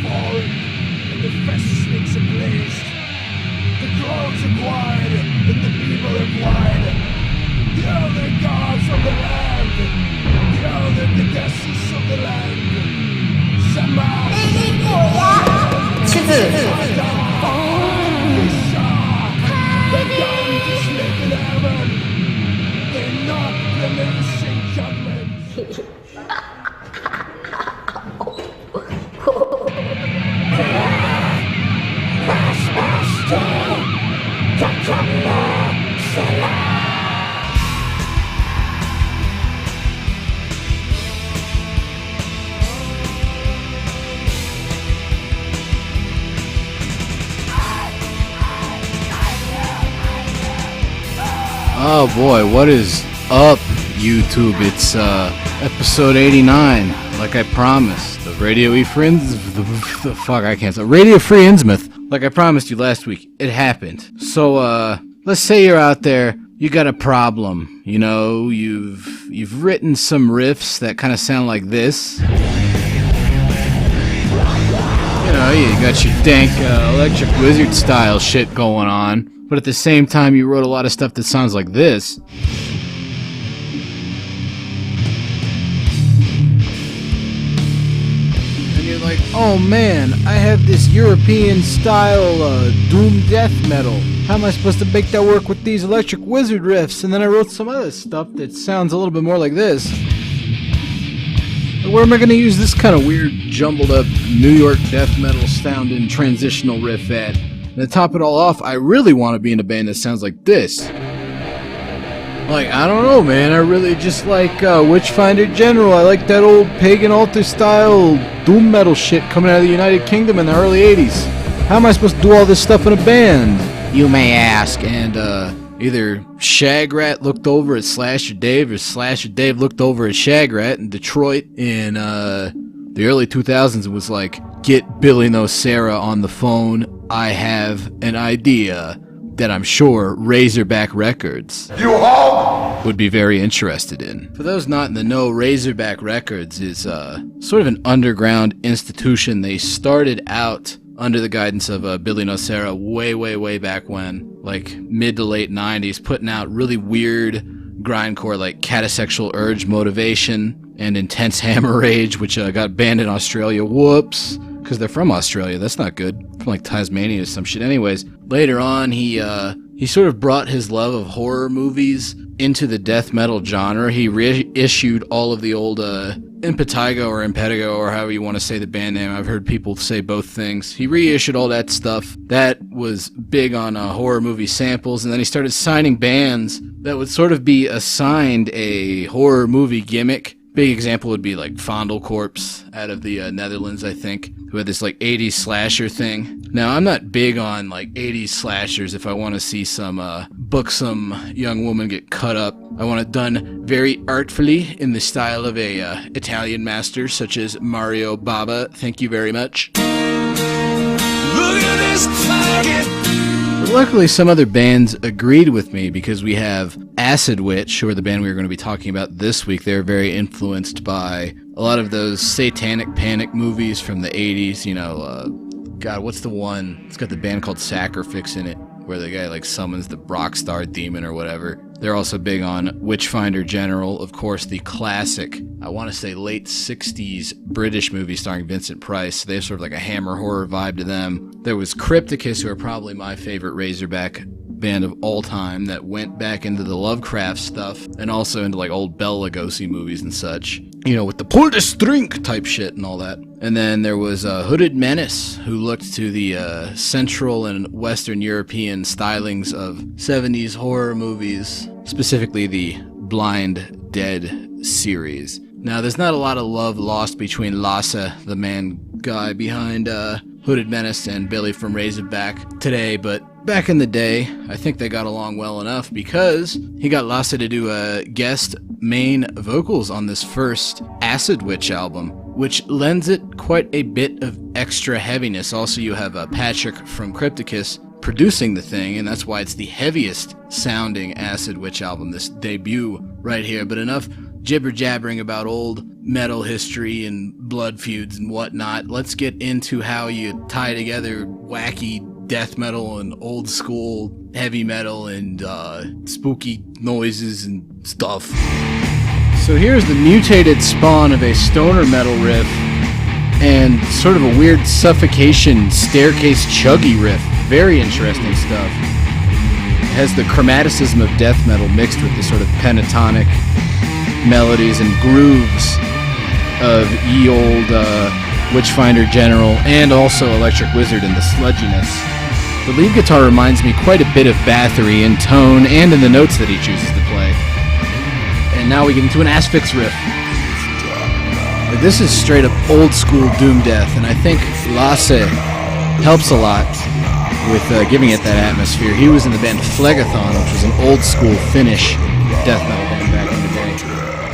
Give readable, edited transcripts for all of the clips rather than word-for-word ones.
fallen, and the festnings are blazed. The clouds are quiet, and the people are quiet. The other gods of the land, the other goddesses of the land. Somehow, 吃字。 the guns is living heaven. They're not pronouncing judgment. Oh boy, what is up, YouTube? It's episode 89, like I promised. The Radio Free Innsmouth, like I promised you last week. It happened. So let's say you're out there, you got a problem. You know, you've written some riffs that kind of sound like this. You know, you got your dank Electric Wizard style shit going on. But at the same time, you wrote a lot of stuff that sounds like this. And you're like, oh man, I have this European style doom death metal. How am I supposed to make that work with these Electric Wizard riffs? And then I wrote some other stuff that sounds a little bit more like this. Where am I going to use this kind of weird, jumbled up New York death metal sounding transitional riff at? And to top it all off, I really want to be in a band that sounds like this. Like, I don't know, man. I really just like Witchfinder General. I like that old pagan altar style doom metal shit coming out of the United Kingdom in the early 80s. How am I supposed to do all this stuff in a band? You may ask. And either Shagrat looked over at Slasher Dave or Slasher Dave looked over at Shagrat in Detroit in the early 2000s and was like, get Billy Nocera on the phone. I have an idea that I'm sure Razorback Records would be very interested in. For those not in the know, Razorback Records is sort of an underground institution. They started out under the guidance of Billy Nocera way back when, like mid to late 90s, putting out really weird grindcore like Catasexual Urge Motivation and Intense Hammer Rage, which got banned in Australia. Whoops. Because they're from Australia. That's not good. From like Tasmania or some shit. Anyways, later on, he sort of brought his love of horror movies into the death metal genre. He reissued all of the old Impetigo or Impetigo or however you want to say the band name. I've heard people say both things. He reissued all that stuff. That was big on horror movie samples. And then he started signing bands that would sort of be assigned a horror movie gimmick. Big example would be like Fondlekorps out of the Netherlands, I think, who had this like 80s slasher thing. Now, I'm not big on like 80s slashers. If I want to see some buxom young woman get cut up, I want it done very artfully in the style of a Italian master such as Mario Bava. Thank you very much. Look at this faggot. Luckily, some other bands agreed with me because we have Acid Witch, who are the band we were going to be talking about this week. They're very influenced by a lot of those satanic panic movies from the 80s. You know, God, what's the one? It's got the band called Sacrifix in it, where the guy like summons the Brockstar demon or whatever. They're also big on Witchfinder General, of course, the classic, I want to say late 60s British movie starring Vincent Price. They have sort of like a hammer horror vibe to them. There was Crypticus, who are probably my favorite Razorback band of all time, that went back into the Lovecraft stuff and also into like old Bela Lugosi movies and such. You know, with the pull the string type shit and all that. And then there was Hooded Menace, who looked to the Central and Western European stylings of 70s horror movies, specifically the Blind Dead series. Now, there's not a lot of love lost between Lasse, the man guy behind Hooded Menace, and Billy from Razorback today, but back in the day, I think they got along well enough because he got Lasse to do guest main vocals on this first Acid Witch album, which lends it quite a bit of extra heaviness. Also, you have Patrick from Crypticus producing the thing, and that's why it's the heaviest sounding Acid Witch album, this debut right here. But enough jibber-jabbering about old metal history and blood feuds and whatnot, let's get into how you tie together wacky death metal and old school heavy metal and spooky noises and stuff. So here's the mutated spawn of a stoner metal riff and sort of a weird suffocation staircase chuggy riff. Very interesting stuff. It has the chromaticism of death metal mixed with the sort of pentatonic melodies and grooves of ye old Witchfinder General and also Electric Wizard and the sludginess. The lead guitar reminds me quite a bit of Bathory in tone and in the notes that he chooses to play. And now we get into an Asphyx riff. This is straight up old school doom death, and I think Lasse helps a lot with giving it that atmosphere. He was in the band Phlegethon, which was an old school Finnish death metal band back in the day.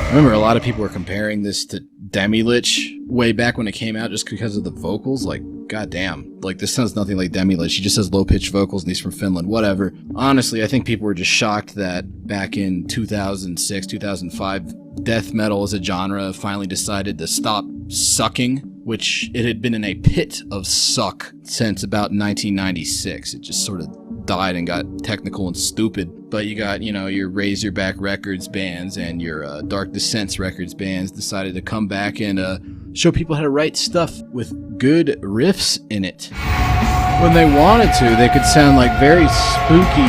I remember a lot of people were comparing this to Demilich way back when it came out just because of the vocals. Like, goddamn. Like, this sounds nothing like Demilich. He just has low-pitched vocals and he's from Finland. Whatever. Honestly, I think people were just shocked that back in 2006, 2005, death metal as a genre finally decided to stop sucking, which it had been in a pit of suck since about 1996. It just sort of died and got technical and stupid. But you got, you know, your Razorback Records bands and your Dark Descents Records bands decided to come back and show people how to write stuff with good riffs in it. When they wanted to, they could sound like very spooky,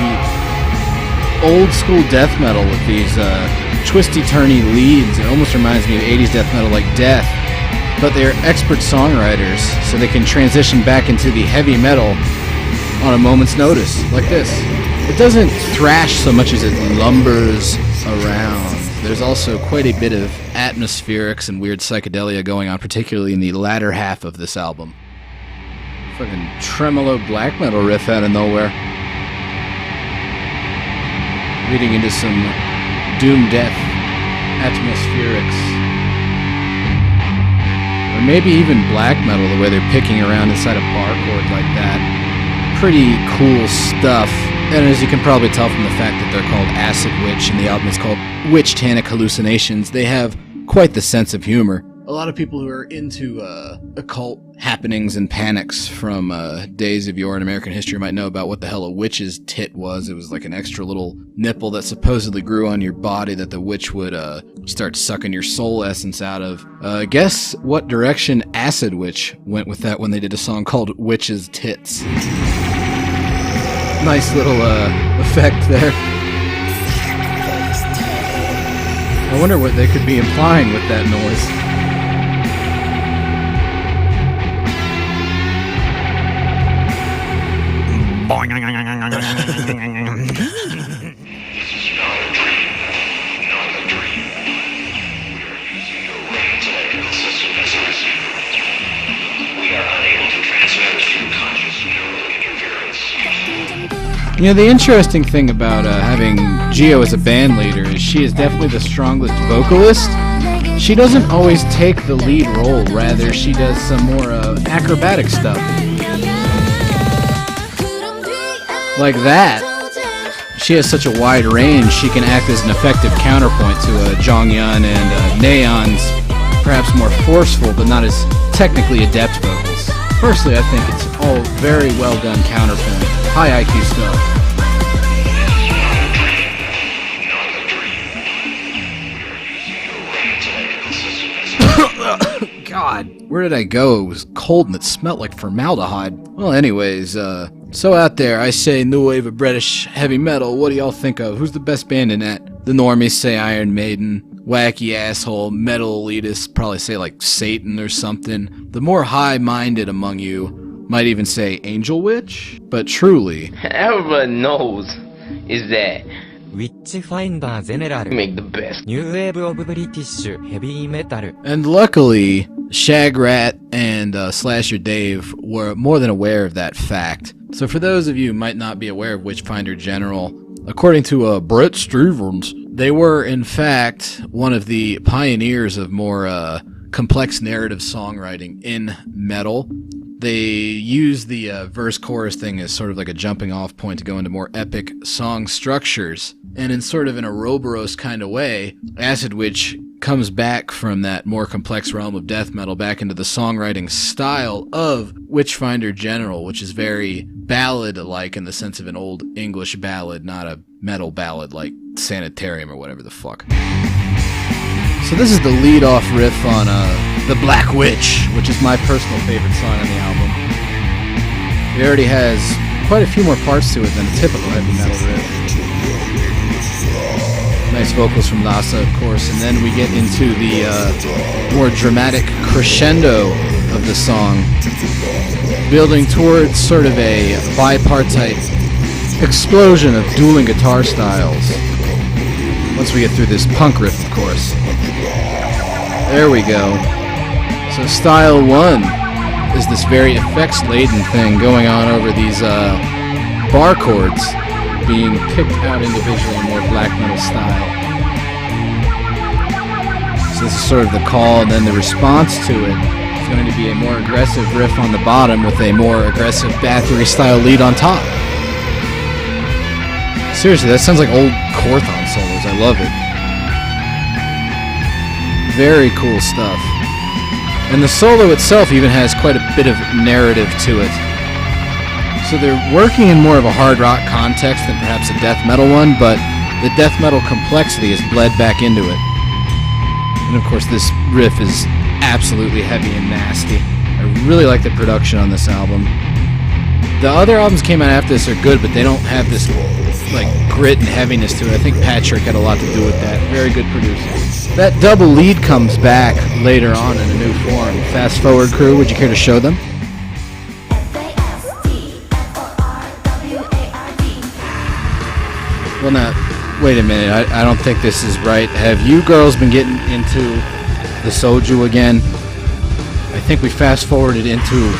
old school death metal with these twisty-turny leads. It almost reminds me of 80s death metal like Death. But they're expert songwriters, so they can transition back into the heavy metal on a moment's notice, like this. It doesn't thrash so much as it lumbers around. There's also quite a bit of atmospherics and weird psychedelia going on, particularly in the latter half of this album. Fucking tremolo black metal riff out of nowhere. Leading into some doom death atmospherics. Or maybe even black metal, the way they're picking around inside a bar chord like that. Pretty cool stuff. And as you can probably tell from the fact that they're called Acid Witch and the album is called Witch Tannic Hallucinations, they have quite the sense of humor. A lot of people who are into occult happenings and panics from days of yore in American history might know about what the hell a witch's tit was. It was like an extra little nipple that supposedly grew on your body that the witch would start sucking your soul essence out of. Guess what direction Acid Witch went with that when they did a song called Witch's Tits. Nice little effect there. I wonder what they could be implying with that noise. You know, the interesting thing about having Gio as a band leader is she is definitely the strongest vocalist. She doesn't always take the lead role, rather she does some more acrobatic stuff. Like that. She has such a wide range, she can act as an effective counterpoint to Jongyun and Naeon's perhaps more forceful but not as technically adept vocals. Firstly, I think it's all very well done counterpoint. High IQ stuff. God, where did I go? It was cold and it smelled like formaldehyde. Well, anyways, so out there, I say new wave of British heavy metal. What do y'all think of? Who's the best band in that? The normies say Iron Maiden. Wacky asshole metal elitists probably say like Satan or something. The more high-minded among you might even say Angel Witch. But truly, everyone knows is that Witchfinder General make the best new wave of British heavy metal. And luckily, Shagrat and Slasher Dave were more than aware of that fact. So for those of you who might not be aware of Witchfinder General, according to Brett Stevens, they were in fact one of the pioneers of more complex narrative songwriting in metal. They use the verse-chorus thing as sort of like a jumping-off point to go into more epic song structures. And in sort of an Ouroboros kind of way, Acid Witch comes back from that more complex realm of death metal back into the songwriting style of Witchfinder General, which is very ballad-like in the sense of an old English ballad, not a metal ballad like Sanitarium or whatever the fuck. So this is the lead-off riff on The Black Witch, which is my personal favorite song on the album. It already has quite a few more parts to it than a typical heavy metal riff. Nice vocals from Lhasa, of course, and then we get into the more dramatic crescendo of the song, building towards sort of a bipartite explosion of dueling guitar styles. Once we get through this punk riff, of course. There we go. So style 1 is this very effects-laden thing going on over these bar chords being picked out individually in more black metal style. So this is sort of the call, and then the response to it is going to be a more aggressive riff on the bottom with a more aggressive Bathory-style lead on top. Seriously, that sounds like old Korthon solos. I love it. Very cool stuff. And the solo itself even has quite a bit of narrative to it. So they're working in more of a hard rock context than perhaps a death metal one, but the death metal complexity is bled back into it. And of course this riff is absolutely heavy and nasty. I really like the production on this album. The other albums came out after this are good, but they don't have this like grit and heaviness to it. I think Patrick had a lot to do with that. Very good producer. That double lead comes back later on in a new form. Fast Forward crew, would you care to show them? Well, now, wait a minute. I don't think this is right. Have you girls been getting into the soju again? I think we fast-forwarded into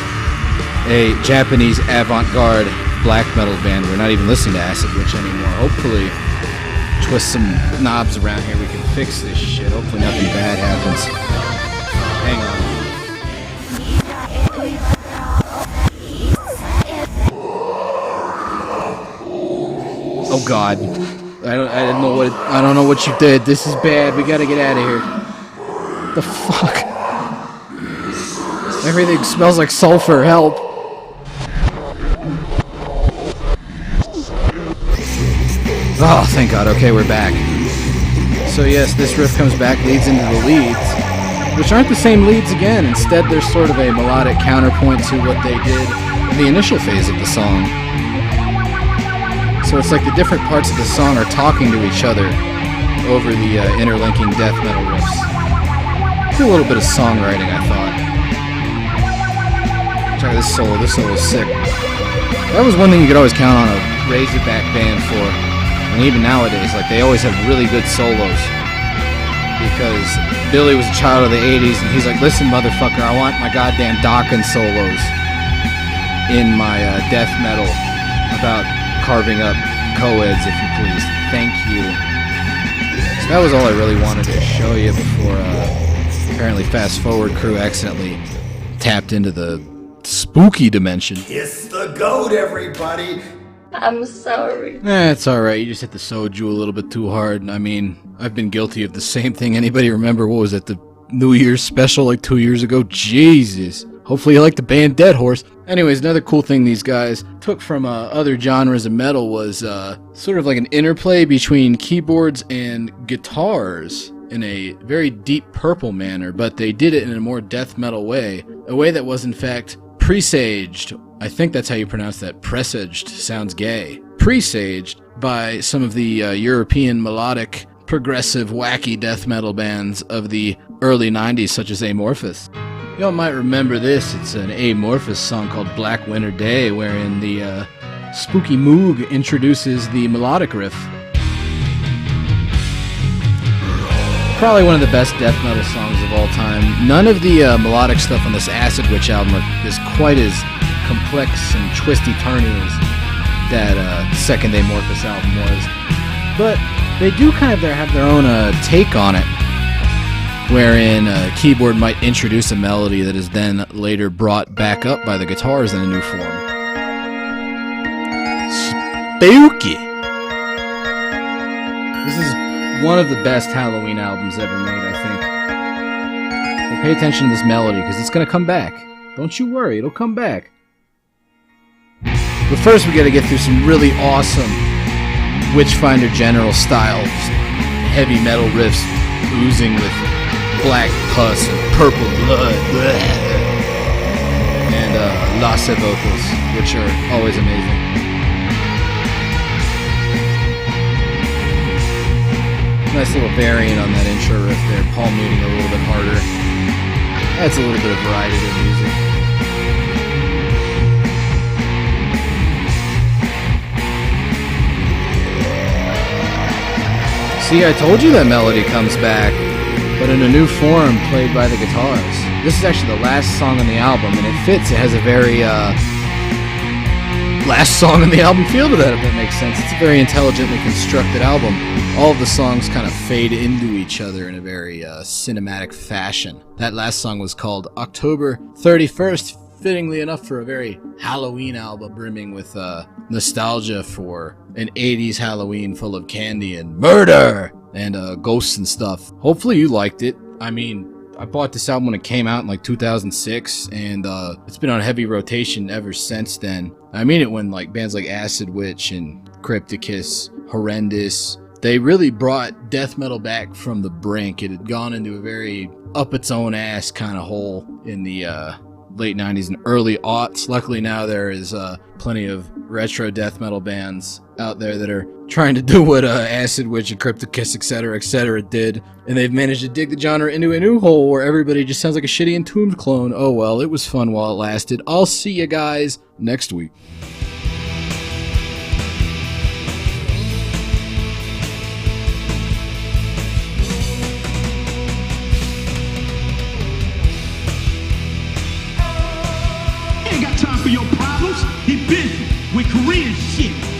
a Japanese avant-garde black metal band. We're not even listening to Acid Witch anymore. Hopefully, twist some knobs around here. We can fix this shit. Hopefully nothing bad happens. Hang on. Oh God. I don't know what you did. This is bad. We gotta get out of here. The fuck? Everything smells like sulfur. Help. Oh, thank God. Okay, we're back. So yes, this riff comes back, leads into the leads, which aren't the same leads again. Instead, there's sort of a melodic counterpoint to what they did in the initial phase of the song. So it's like the different parts of the song are talking to each other over the interlinking death metal riffs. A little bit of songwriting, I thought. Check out this solo. This solo is sick. That was one thing you could always count on a Razorback band for. And even nowadays, like, they always have really good solos. Because Billy was a child of the 80s, and he's like, listen, motherfucker, I want my goddamn Dokken solos in my death metal about carving up co-eds, if you please. Thank you. So that was all I really wanted to show you before apparently Fast Forward crew accidentally tapped into the spooky dimension. Kiss the goat, everybody! I'm sorry. It's alright, you just hit the soju a little bit too hard. I mean, I've been guilty of the same thing. Anybody remember, what was it, the New Year's special like 2 years ago? Jesus. Hopefully you like the band Dead Horse. Anyways, another cool thing these guys took from other genres of metal was sort of like an interplay between keyboards and guitars in a very deep purple manner, but they did it in a more death metal way. A way that was in fact presaged. I think that's how you pronounce that. Presaged sounds gay. Presaged by some of the European melodic, progressive, wacky death metal bands of the early 90s, such as Amorphous. Y'all might remember this. It's an Amorphous song called Black Winter Day, wherein the Spooky Moog introduces the melodic riff. Probably one of the best death metal songs of all time. None of the melodic stuff on this Acid Witch album is quite as complex and twisty-turny as that second Amorphous album was. But they do kind of have their own take on it, wherein a keyboard might introduce a melody that is then later brought back up by the guitars in a new form. Spooky! This is one of the best Halloween albums ever made, I think. But pay attention to this melody, because it's going to come back. Don't you worry, it'll come back. But first we got to get through some really awesome Witchfinder General style heavy metal riffs oozing with black pus and purple blood. And Lasse vocals, which are always amazing. Nice little variant on that intro riff there, palm muting a little bit harder. That's a little bit of variety to the music. See, I told you that melody comes back, but in a new form played by the guitars. This is actually the last song on the album, and it fits. It has a very last song on the album feel to that, if that makes sense. It's a very intelligently constructed album. All of the songs kind of fade into each other in a very cinematic fashion. That last song was called October 31st, fittingly enough for a very Halloween album brimming with nostalgia for an 80s Halloween full of candy and murder and ghosts and stuff. Hopefully you liked it. I mean, I bought this album when it came out in like 2006, and it's been on heavy rotation ever since then. I mean it when like bands like Acid Witch and Crypticus, Horrendous, they really brought death metal back from the brink. It had gone into a very up its own ass kind of hole in the late 90s and early aughts. Luckily now there is plenty of retro death metal bands out there that are trying to do what Acid Witch and Crypticus, etc., did, and they've managed to dig the genre into a new hole where everybody just sounds like a shitty Entombed clone. Oh well, it was fun while it lasted. I'll see you guys next week. Ain't got time for your problems. He busy with career shit.